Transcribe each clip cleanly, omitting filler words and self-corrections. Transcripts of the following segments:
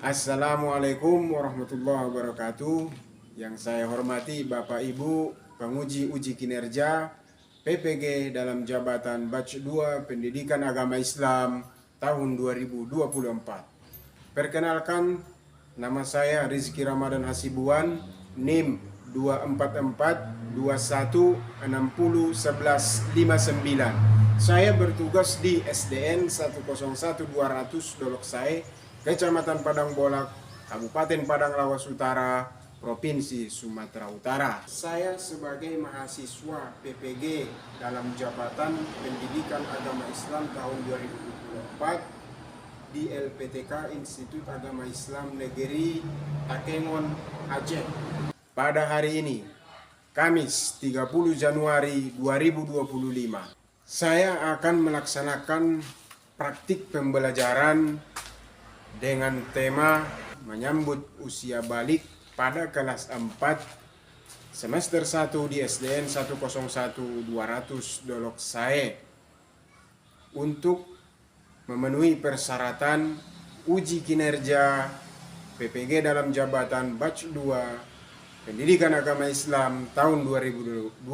Assalamualaikum warahmatullahi wabarakatuh. Yang saya hormati Bapak Ibu penguji uji kinerja PPG dalam jabatan Batch 2 Pendidikan Agama Islam tahun 2024. Perkenalkan, nama saya Rizky Ramadan Hasibuan, NIM 24421601159. Saya bertugas di SDN 101200 Dolok Sae, Kecamatan Padang Bolak, Kabupaten Padang Lawas Utara, Provinsi Sumatera Utara. Saya sebagai mahasiswa PPG dalam jabatan Pendidikan Agama Islam tahun 2024 di LPTK Institut Agama Islam Negeri Takengon, Aceh. Pada hari ini, Kamis 30 Januari 2025, saya akan melaksanakan praktik pembelajaran dengan tema menyambut usia balik pada kelas 4 semester 1 di SDN 101200 Dolok Sae untuk memenuhi persyaratan uji kinerja PPG dalam jabatan Batch 2 Pendidikan Agama Islam tahun 2024.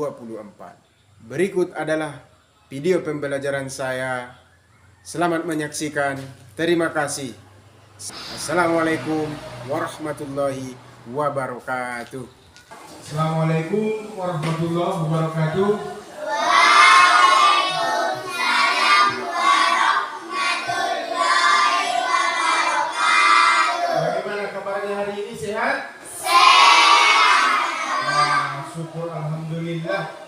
Berikut adalah video pembelajaran saya. Selamat menyaksikan. Terima kasih. Assalamualaikum warahmatullahi wabarakatuh. Assalamualaikum warahmatullahi wabarakatuh. Waalaikumsalam warahmatullahi wabarakatuh. Bagaimana kabarnya hari ini? Sehat? Sehat. Syukur alhamdulillah.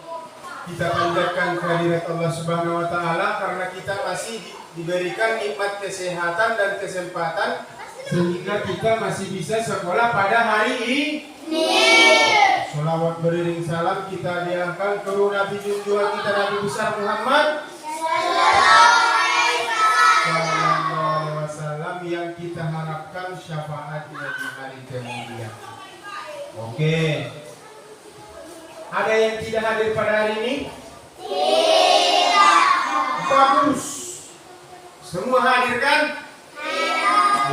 Kita panjatkan kehadirat Allah Subhanahu wa taala karena kita masih diberikan nikmat kesehatan dan kesempatan sehingga kita masih bisa sekolah pada hari ini. Sholawat beriring salam kita diangkat ke Nabi junjungan kita Nabi besar Muhammad sallallahu alaihi wasallam yang kita harapkan syafaatnya di hari kemudian. Oke. Ada yang tidak hadir pada hari ini? Tidak. Bagus. Semua hadir kan?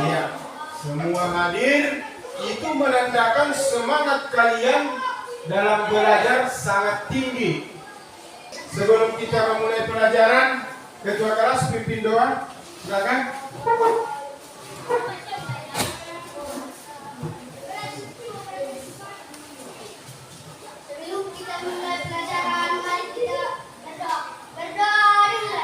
Iya. Semua hadir. Itu menandakan semangat kalian dalam belajar sangat tinggi. Sebelum kita memulai pelajaran, ketua kelas pimpin doa. Silakan. Sebelum kita mulai pelajaran, mari kita berdoa. Berdoa dulu.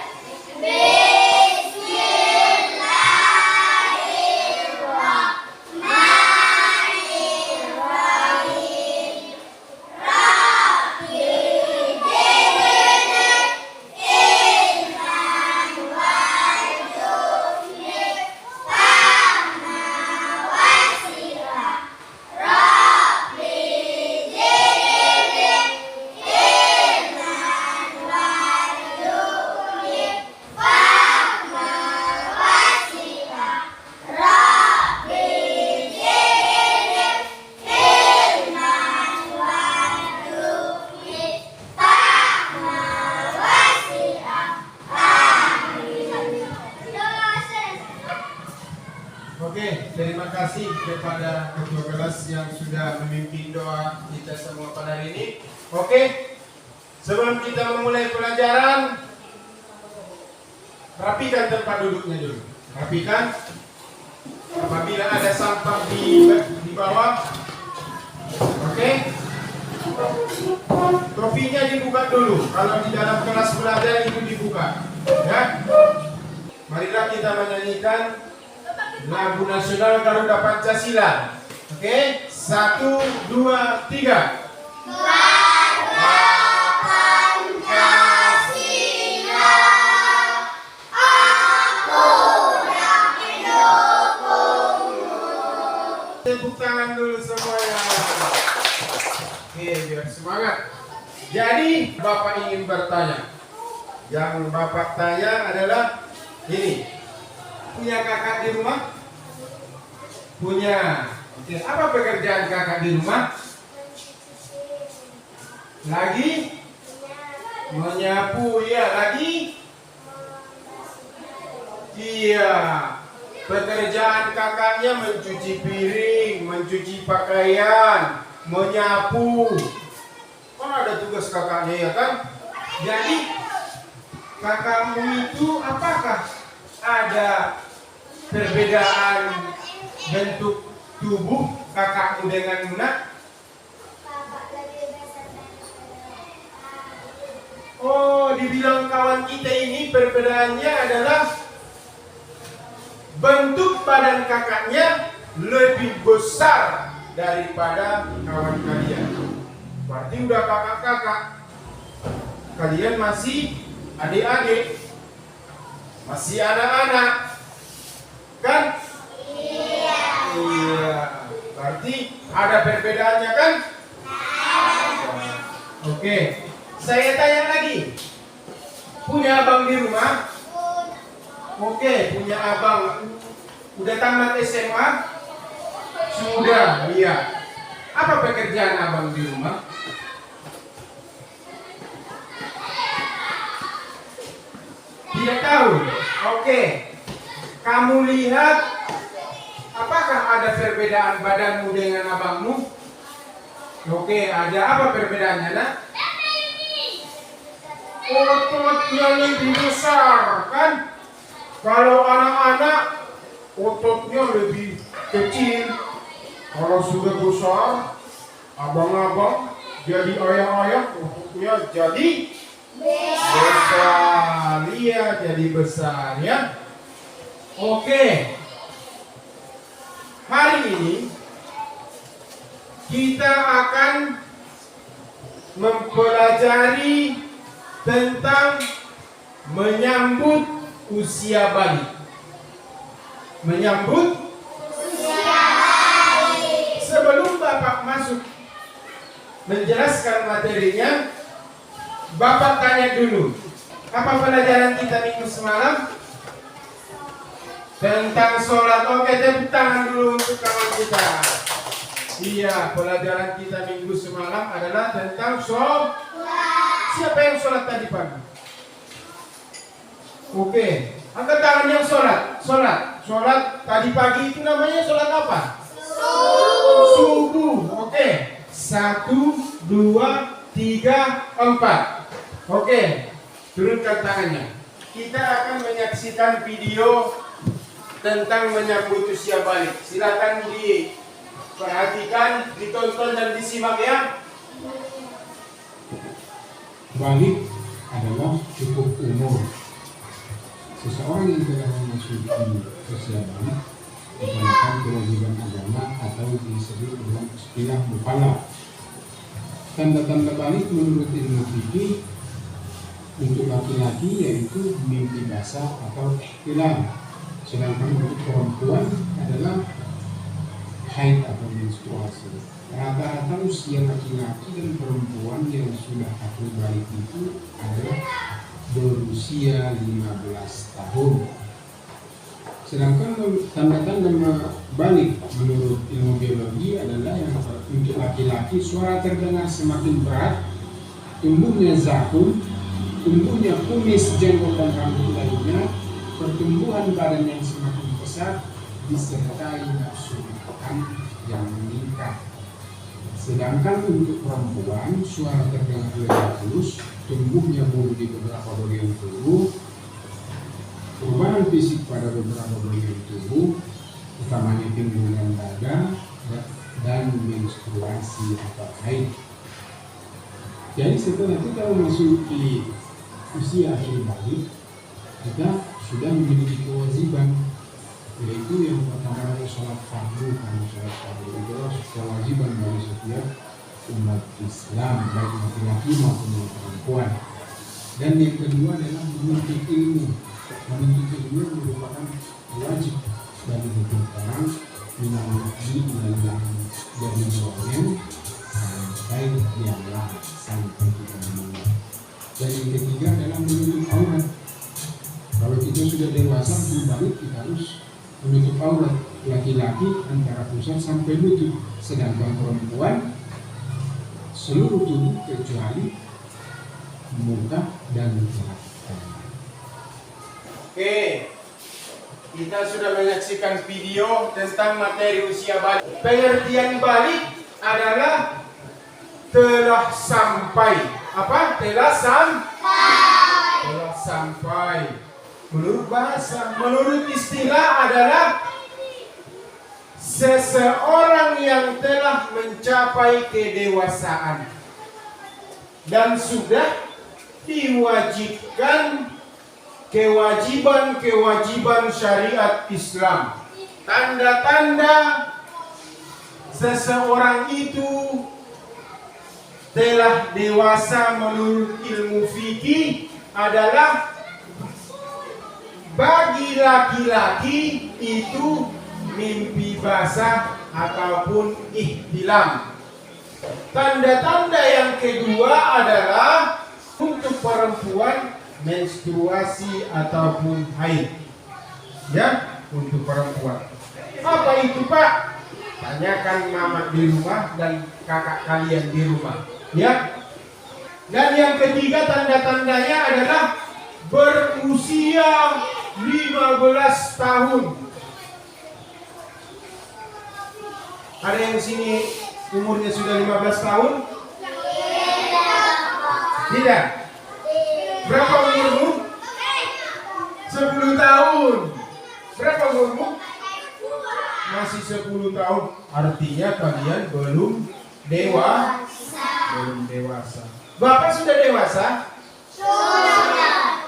Oke, terima kasih kepada ketua kelas yang sudah memimpin doa kita semua pada hari ini. Oke, sebelum kita memulai pelajaran, rapikan tempat duduknya dulu. Rapikan. Apabila ada sampah di bawah, oke. Topinya dibuka dulu. Kalau di dalam kelas belajar itu dibuka, ya. Marilah kita menyanyikan lagu nasional Garuda Pancasila. Oke, 1, 2, 3. Garuda Pancasila, aku yang mendukungmu. Tepuk tangan dulu semuanya. Oke, biar semangat. Jadi, Bapak ingin bertanya. Yang Bapak tanya adalah ini. Punya kakak di rumah? Punya. Oke, apa pekerjaan kakak di rumah? Lagi? Menyapu, ya. Lagi? Iya. Pekerjaan kakaknya mencuci piring, mencuci pakaian, menyapu. Kan ada tugas kakaknya ya kan? Jadi kakakmu itu apakah ada perbedaan bentuk tubuh kakakmu dengan Muna? Oh, dibilang kawan kita ini perbedaannya adalah bentuk badan kakaknya lebih besar daripada kawan kalian. Berarti udah kakak-kakak. Kalian masih adik-adik, masih anak-anak, kan? Iya. Iya. Berarti ada perbedaannya kan? Oke. Saya tanya lagi. Punya abang di rumah? Oke, punya abang. Udah tamat SMA? Sudah, iya. Apa pekerjaan abang di rumah? Tidak tahu. Oke. Kamu lihat apakah ada perbedaan badanmu dengan abangmu? Oke, ada apa perbedaannya, nak? Ototnya lebih besar, kan? Kalau anak-anak ototnya lebih kecil. Kalau sudah besar, abang-abang jadi ayah-ayah, ototnya jadi besar. Iya, jadi besar ya. Oke. Hari ini kita akan mempelajari tentang menyambut usia balik. Menyambut usia balik. Sebelum Bapak masuk menjelaskan materinya, Bapak tanya dulu, apa pelajaran kita minggu semalam? Tentang sholat. Oke, tepuk tangan dulu untuk kawan kita. Iya, pelajaran kita minggu semalam adalah tentang sholat. Siapa yang sholat tadi pagi? Oke, angkat tangan yang sholat. Sholat tadi pagi itu namanya sholat apa? Subuh. Oke, 1, 2, 3, 4. Oke, turunkan tangannya. Kita akan menyaksikan video tentang menyambut usia balik. Silakan diperhatikan, ditonton dan disimak ya. Balik adalah cukup umur. Seseorang yang telah memasuki usia balik merupakan kewajiban agama atau disebut dengan istilah mukallaf. Tanda-tanda balik menurut ilmu fikih untuk laki-laki yaitu mimpi basah atau ihtilam, sedangkan untuk perempuan adalah haid atau menstruasi. Rata-rata usia laki-laki dan perempuan yang sudah akhir balik itu adalah berusia 15 tahun. Sedangkan tanda-tanda balik menurut ilmu biologi adalah yang untuk laki-laki suara terdengar semakin berat, tumbuhnya zakum, tumbuhnya kumis, jenggot dan rambut lainnya, pertumbuhan badan yang semakin besar, disertai nafsu makan yang meningkat. Sedangkan untuk perempuan suara terdengar lebih halus, tumbuhnya bulu di beberapa bagian tubuh, perubahan fisik pada beberapa bagian tubuh, utamanya timbunan dada dan menstruasi atau haid. Jadi setelah kita memasuki usia akhir balik, kita sudah memiliki kewajiban, yaitu yang pertama adalah sholat fardu. Karena sholat fardu itu adalah kewajiban bagi setiap umat Islam, baik laki-laki maupun perempuan. Dan yang kedua adalah menuntut ilmu. Menuntut ilmu merupakan wajib bagi setiap orang menangani dalam dari doanya sampai yang lain sampai kita meninggal. Dan yang ketiga adalah menutup aurat. Kalau kita sudah dewasa balik, kita harus menutup aurat. Laki-laki antara pusar sampai lutut, sedangkan perempuan seluruh tubuh kecuali muka dan belakang. Oke, Kita sudah menyaksikan video tentang materi usia balik. Pengertian balik adalah telah sampai. Apa? Telah sampai. Menurut bahasa, menurut istilah adalah seseorang yang telah mencapai kedewasaan dan sudah diwajibkan kewajiban-kewajiban syariat Islam. Tanda-tanda seseorang itu telah dewasa menurut ilmu fikih adalah bagi laki-laki itu mimpi basah ataupun ihtilam. Tanda-tanda yang kedua adalah untuk perempuan menstruasi ataupun haid. Ya, untuk perempuan. Apa itu, Pak? Tanyakan mama di rumah dan kakak kalian di rumah. Ya. Dan yang ketiga tanda-tandanya adalah berusia 15 tahun. Ada yang sini umurnya sudah 15 tahun? Tidak. Berapa umurmu? 10 tahun. Berapa umurmu? Masih 10 tahun. Artinya kalian belum dewasa. Bapak sudah dewasa? Sudah.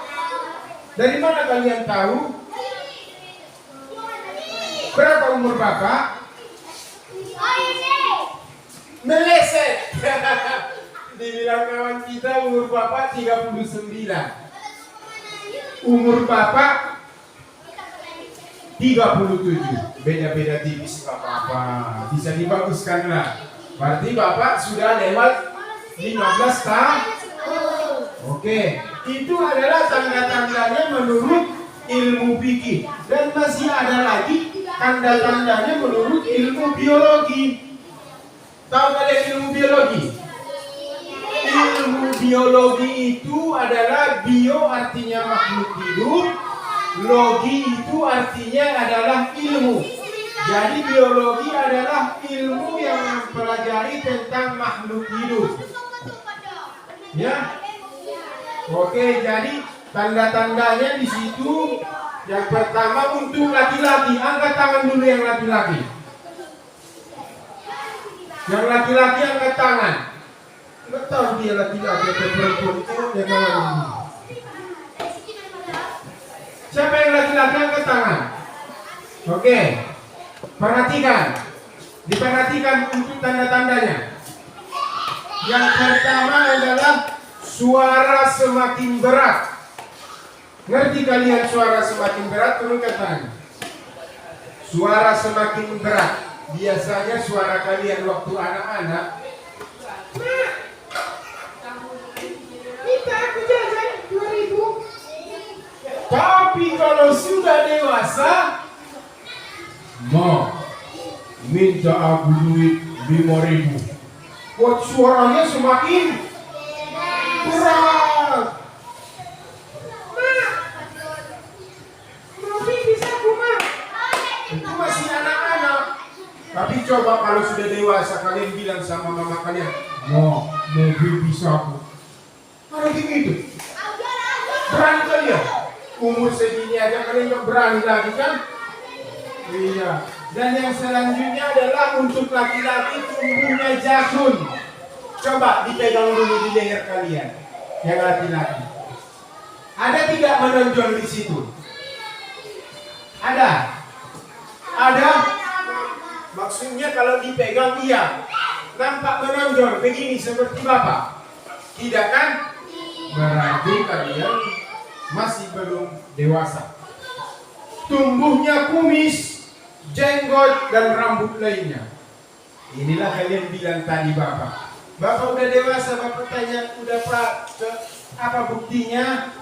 Dari mana kalian tahu? Berapa umur Bapak? Meleset. Dibilang kawan kita umur Bapak 39. Umur Bapak 37. Beda-beda tipis gak apa-apa. Bisa dibaguskan lah. Berarti Bapak sudah lewat 15 tahun. Oke, itu adalah tanda-tandanya menurut ilmu fikih. Dan masih ada lagi tanda-tandanya menurut ilmu biologi. Tahu kalian ilmu biologi? Ilmu biologi itu adalah bio artinya makhluk hidup, logi itu artinya adalah ilmu. Jadi biologi adalah ilmu yang mempelajari tentang makhluk hidup. Ya. Oke, jadi tanda-tandanya di situ. Yang pertama untuk laki-laki, angkat tangan dulu yang laki-laki. Yang laki-laki angkat tangan. Nggak tahu dia laki-laki atau perempuan itu ya kawan ini. Siapa yang laki-laki angkat tangan? Oke, perhatikan. Diperhatikan untuk tanda-tandanya. Yang pertama adalah suara semakin berat. Ngerti kalian suara semakin berat? Turunkan tangan. Suara semakin berat. Biasanya suara kalian waktu anak-anak, kita aku jajan 2.000. Tapi kalau sudah dewasa, mau minta aku duit 5.000. Buat suaranya semakin berat. Tapi bisa kuma. Itu masih anak-anak. Tapi coba kalau sudah dewasa kalian bilang sama mama kalian, mau mobil bisa aku. Ada gitu. Berani kalian? Umur segini aja kalian nggak berani lagi kan? Iya. Dan yang selanjutnya adalah untuk laki-laki tumbuhnya jakun. Coba dipegang dulu di leher kalian, yang laki-laki. Ada tidak menonjol di situ? Ada. Ada. Maksudnya kalau dipegang iya, nampak menonjol begini seperti Bapak. Tidak kan? Berarti kalian masih belum dewasa. Tumbuhnya kumis, jenggot dan rambut lainnya. Inilah kalian bilang tadi Bapak. Bapak udah dewasa, Bapak tanya, udah Pak, apa buktinya?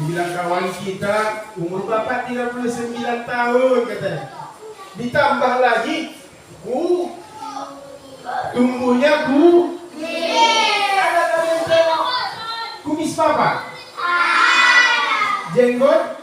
Dibilang kawan kita, umur Bapak 39 tahun katanya. Ditambah lagi, tumbuhnya ada kalian tengok kumis Bapak? Jenggot?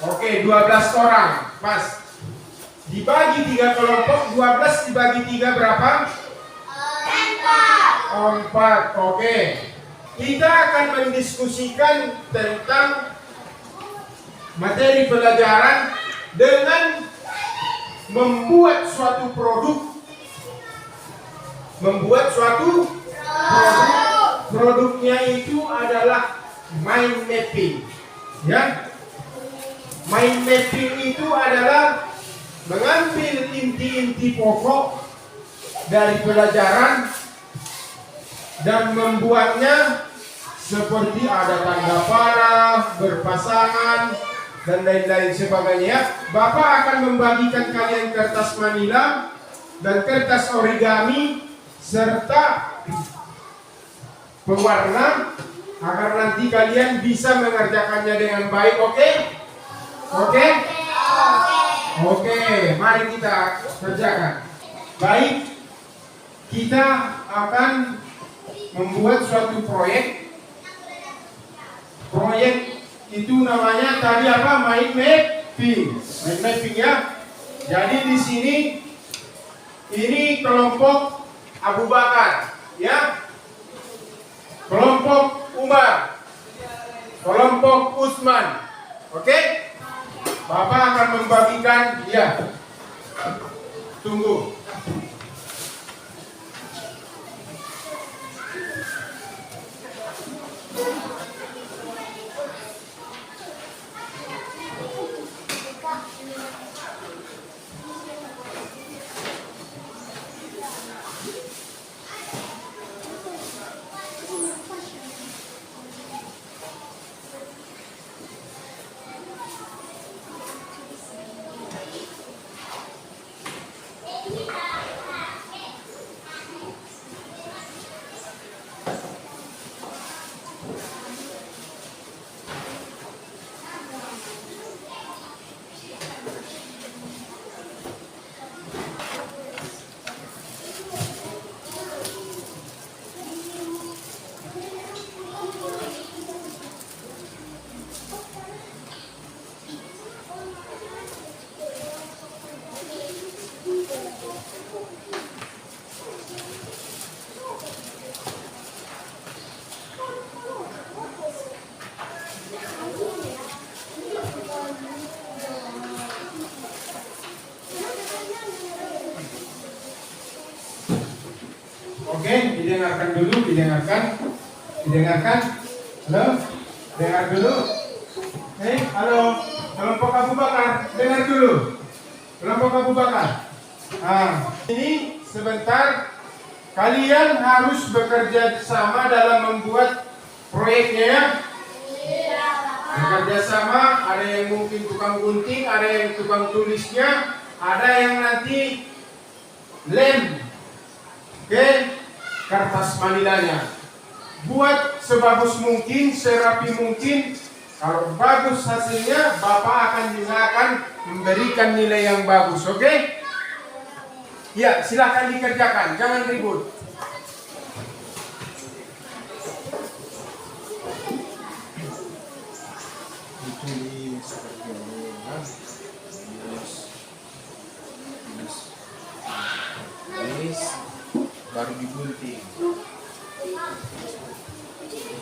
Oke, 12 orang. Pas. Dibagi 3 kelompok, 12 dibagi 3 berapa? 4. Oke. Kita akan mendiskusikan tentang materi pelajaran dengan membuat suatu produk. Produknya itu adalah mind mapping. Ya. Mind mapping itu adalah mengambil inti-inti pokok dari pelajaran dan membuatnya seperti ada tanda panah, berpasangan, dan lain-lain sebagainya. Bapak akan membagikan kalian kertas manila dan kertas origami serta pewarna agar nanti kalian bisa mengerjakannya dengan baik. Oke? Oke, mari kita kerjakan. Baik, kita akan membuat suatu proyek. Proyek itu namanya tadi apa? Mind mapping. Mind mapping ya. Jadi di sini ini kelompok Abu Bakar, ya. Kelompok Umar. Kelompok Utsman. Oke? Bapak akan membagikan, ya. Tunggu. Oke, didengarkan dulu, didengarkan. Halo, dengar dulu. Halo, kelompok Abu Bakar, dengar dulu. Kelompok Abu Bakar. Ini sebentar, kalian harus bekerja sama dalam membuat proyeknya ya. Bekerja sama, ada yang mungkin tukang gunting, ada yang tukang tulisnya, ada yang nanti lem. Oke, kertas manilanya. Buat sebagus mungkin, serapi mungkin. Kalau bagus hasilnya, Bapak akan juga memberikan nilai yang bagus. Oke? Ya, silakan dikerjakan, jangan ribut. Ditulis seperti ini, tulis, baru digunting.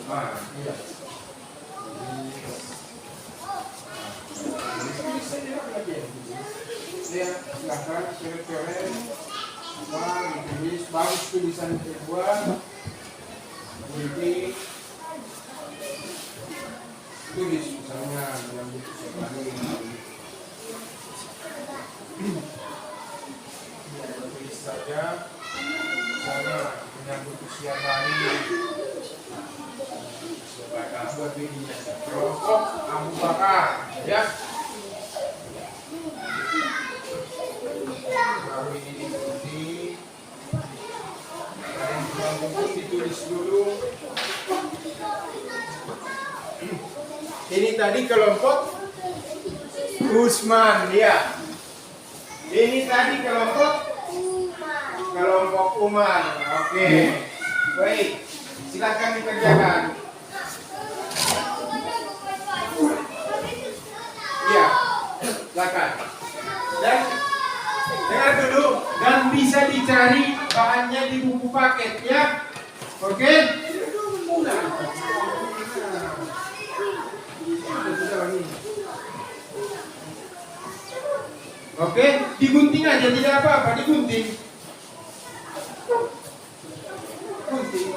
Iya. Ya, silahkan coret-coret ditulis, bagus tulisan terbuat, gunting, tulis misalnya dalam buku sebagai tulis saja, misalnya menyambut usia hari sebagai buat dirinya kelompok Abu Bakar, ya. Baru ini digunting, ditulis dulu. Ini tadi kelompok Utsman, ya. Ini tadi kelompok Umar. Oke. Baik, silakan dikerjakan. Oke? Oke, digunting aja, tidak apa-apa, digunting. Gunting.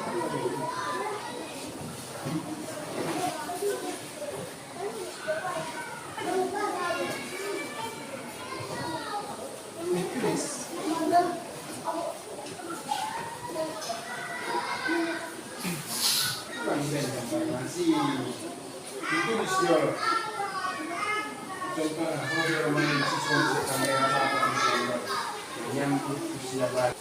Itu disiol. Coba kalau orang siswa kamera apa yang usia baru.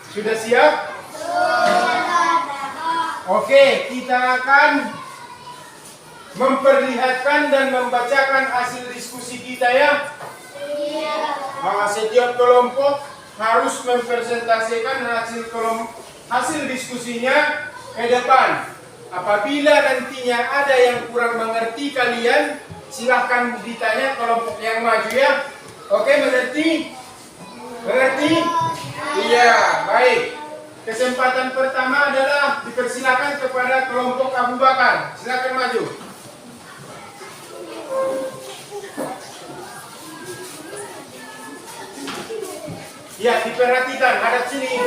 Sudah siap? Oke, kita akan memperlihatkan dan membacakan hasil diskusi kita ya. Setiap kelompok harus mempresentasikan hasil diskusinya ke depan. Apabila nantinya ada yang kurang mengerti kalian, silahkan ditanya kelompok yang maju ya. Oke, mengerti? Mengerti? Iya, baik. Kesempatan pertama adalah dipersilakan kepada kelompok Abu Bakar. Silakan maju. Ya, diperhatikan. Hadap sini.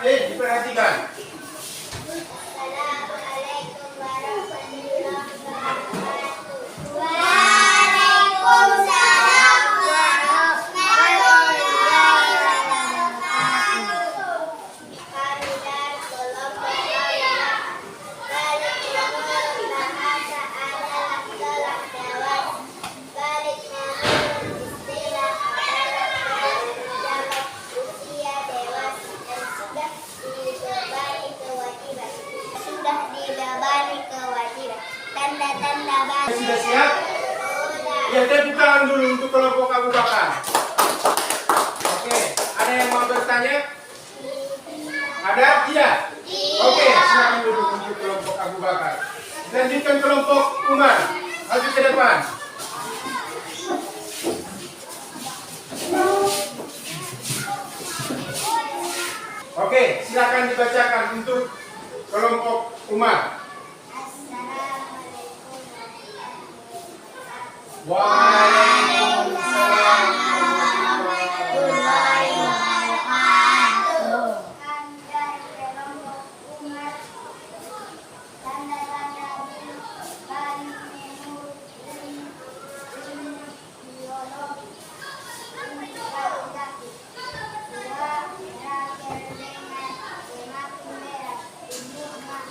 Diperhatikan. Assalamualaikum warahmatullahi wabarakatuh. Waalaikumsalam warahmatullahi wabarakatuh. Kami dari kelompok Aula balik menurut bahasa adalah telah dewasa. Balik menurut istilah adalah menjawab usia dewasa dan sudah dibebani kewajiban. Tanda-tanda balik. Sudah siap? Ya, tepuk tangan dulu untuk kelompok Abu Bakar. Oke, ada yang mau bertanya? Ada? Tidak? Oke, silakan duduk untuk kelompok Abu Bakar. Lanjutkan kelompok Umar. Maju ke depan. Oke, silakan dibacakan untuk kelompok Umar. Waalaikumsalam warahmatullahi wabarakatuh. Kami dari kelompok Umar. Tanda-tanda balik menurut biologi. Laki-laki. Dua berakhir dengan semakin merah. Induknya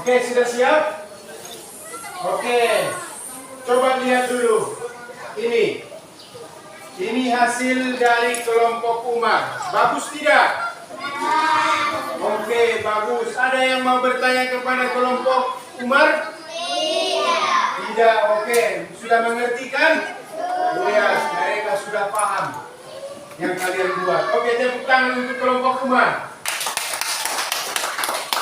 Oke, sudah siap? Oke, coba lihat dulu. Ini hasil dari kelompok Umar. Bagus tidak? Oke, bagus. Ada yang mau bertanya kepada kelompok Umar? Tidak, oke. Sudah mengerti kan? Ya, mereka sudah paham yang kalian buat. Oke, tepuk tangan untuk kelompok Umar.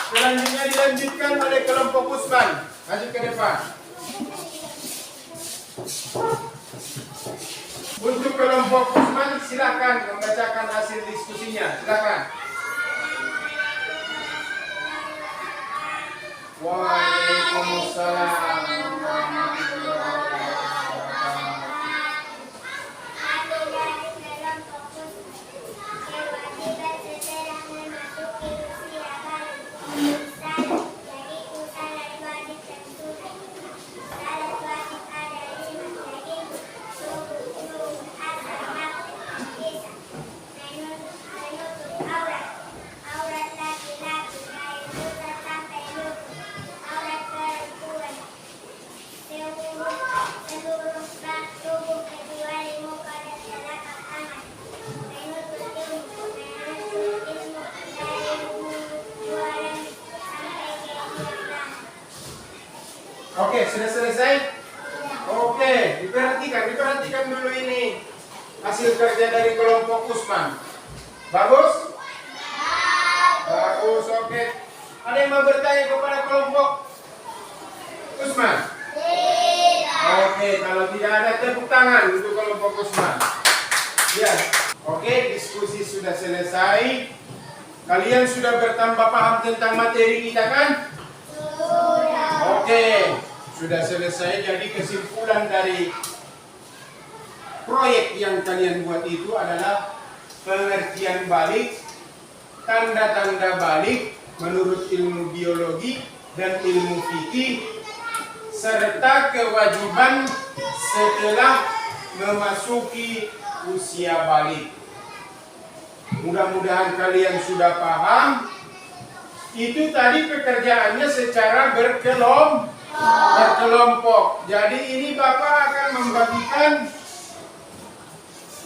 Selanjutnya dilanjutkan oleh kelompok Usman. Maju ke depan. Untuk kelompok Usman, silakan membacakan hasil diskusinya. Silakan. Waalaikumsalam. Oke, sudah selesai? Oke, diperhatikan dulu ini hasil kerja dari kelompok Usman. Bagus? Bagus, oke. Ada yang mau bertanya kepada kelompok Usman? Oke, kalau tidak ada tepuk tangan untuk kelompok Usman. Ya, oke, diskusi sudah selesai. Kalian sudah bertambah paham tentang materi kita kan? Oke, sudah selesai. Jadi kesimpulan dari proyek yang kalian buat itu adalah pengertian balik, tanda-tanda balik menurut ilmu biologi dan ilmu fikih, serta kewajiban setelah memasuki usia balik. Mudah-mudahan kalian sudah paham. Itu tadi pekerjaannya secara berkelompok. Jadi ini Bapak akan membagikan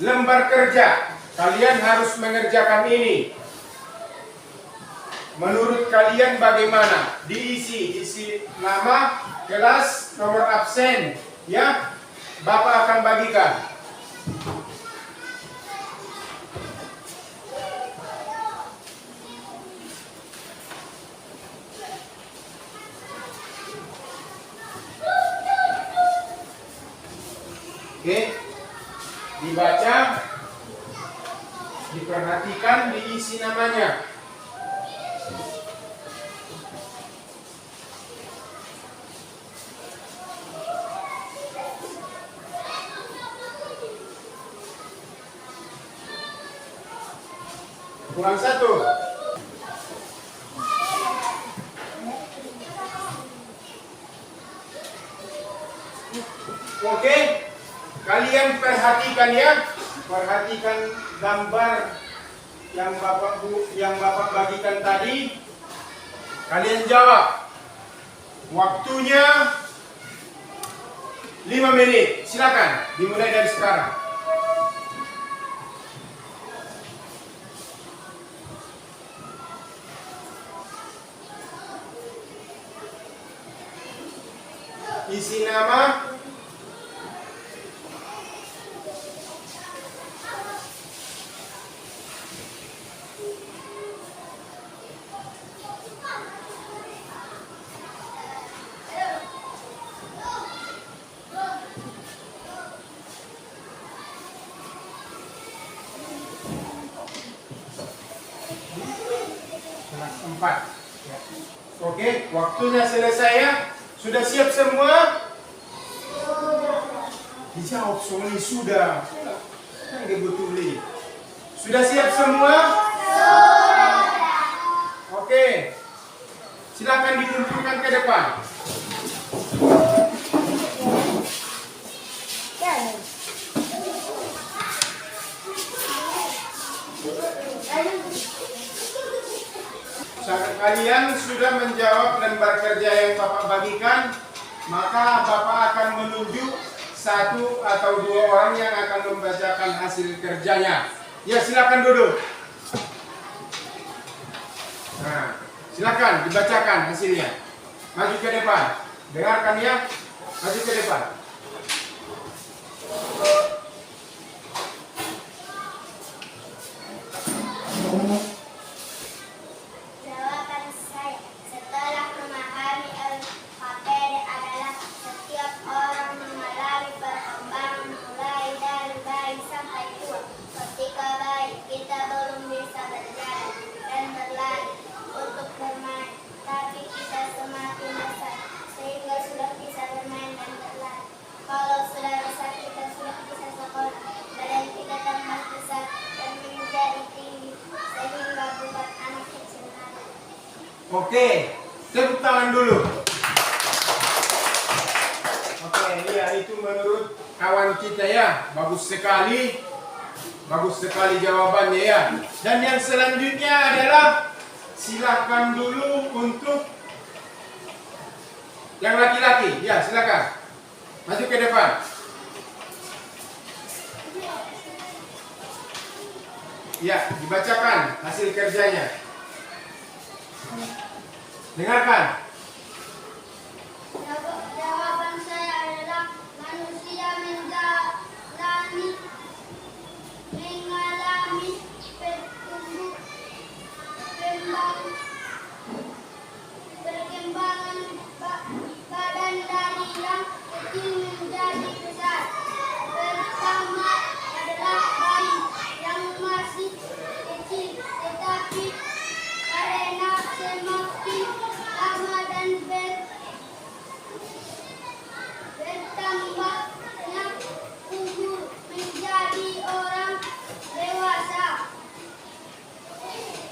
lembar kerja. Kalian harus mengerjakan ini. Menurut kalian bagaimana? Diisi nama, kelas, nomor absen, ya. Bapak akan bagikan. Oke, dibaca, diperhatikan, diisi namanya. Kurang satu. Oke. Kalian perhatikan ya, perhatikan gambar yang Bapak bagikan tadi. Kalian jawab. Waktunya 5 menit. Silakan, dimulai dari sekarang. Isi nama, kelas 4. Ya. Oke, waktunya selesai ya. Sudah siap semua? Dijawab Sony sudah. Kan betul. Sudah siap semua? Oke. Silakan dikumpulkan ke depan. Saat kalian sudah menjawab lembar kerja yang Bapak bagikan, maka Bapak akan menunjuk 1 atau 2 orang yang akan membacakan hasil kerjanya. Ya, silakan duduk. Nah, silakan dibacakan hasilnya. Maju ke depan. Dengarkan ya. Maju ke depan. Jawaban saya setelah memahami materi adalah setiap orang mengalami perkembangan mulai dari bayi sampai tua. Ketika bayi kita belum bisa berjalan dan berlari untuk bermain, tapi kita semakin besar sehingga sudah bisa bermain dan berlari. Kalau sudah besar kita sudah bisa sekolah, badan kita tambah besar dan menjadi tinggi sehingga bukan anak kecil lagi. Oke, tepuk tangan dulu. Oke, iya itu menurut kawan kita ya. Bagus sekali. Bagus sekali jawabannya ya. Dan yang selanjutnya adalah silakan dulu untuk yang laki-laki. Ya, silakan. Maju ke depan. Ya, dibacakan hasil kerjanya. Dengarkan. Jawaban saya adalah manusia mengalami perkembangan badan dari yang kecil menjadi besar. Pertama adalah bayi yang masih kecil, tetapi karena semakin lama dan bertambahnya umur menjadi orang dewasa.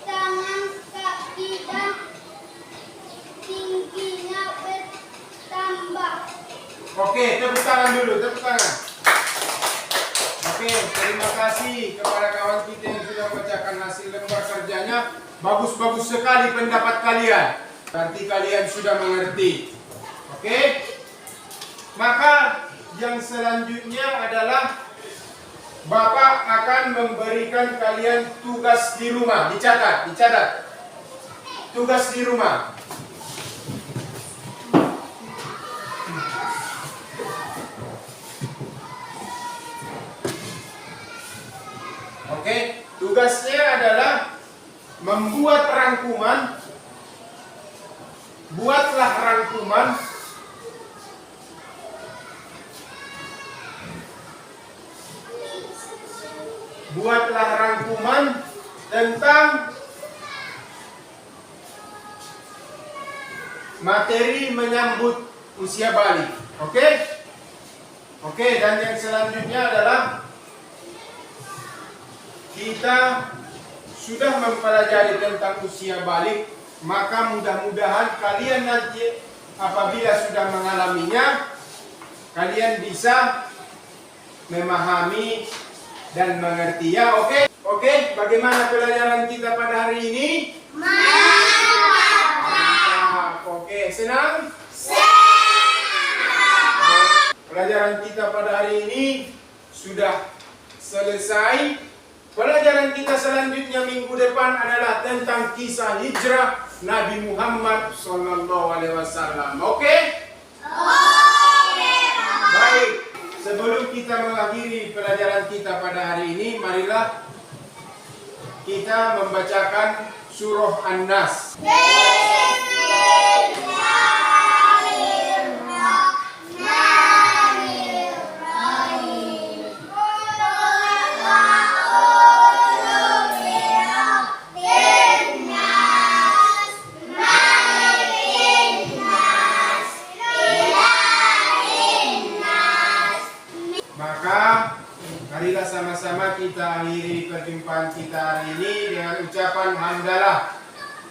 Tangan, kaki, dan tingginya bertambah. Oke, tepuk tangan dulu, tepuk tangan. Oke, terima kasih kepada kawan kita yang sudah membacakan hasil lembar kerjanya. Bagus-bagus sekali pendapat kalian. Berarti kalian sudah mengerti. Oke? Maka yang selanjutnya adalah Bapak akan memberikan kalian tugas di rumah. Dicatat, dicatat. Tugas di rumah. Oke, tugasnya adalah membuat rangkuman. Buatlah rangkuman tentang materi menyambut usia balik. Oke? Oke, dan yang selanjutnya adalah kita sudah mempelajari tentang usia balik, maka mudah-mudahan kalian nanti apabila sudah mengalaminya, kalian bisa memahami dan mengerti ya. Oke? Oke, bagaimana pelajaran kita pada hari ini? Mantap. Oke, senang? Pelajaran kita pada hari ini sudah selesai. Pelajaran kita selanjutnya minggu depan adalah tentang kisah hijrah Nabi Muhammad SAW. Oke? Baik. Sebelum kita mengakhiri pelajaran kita pada hari ini, marilah kita membacakan surah An-Nas. Marilah sama-sama kita akhiri perjumpaan kita hari ini dengan ucapan hamdalah.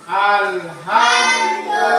Alhamdulillah.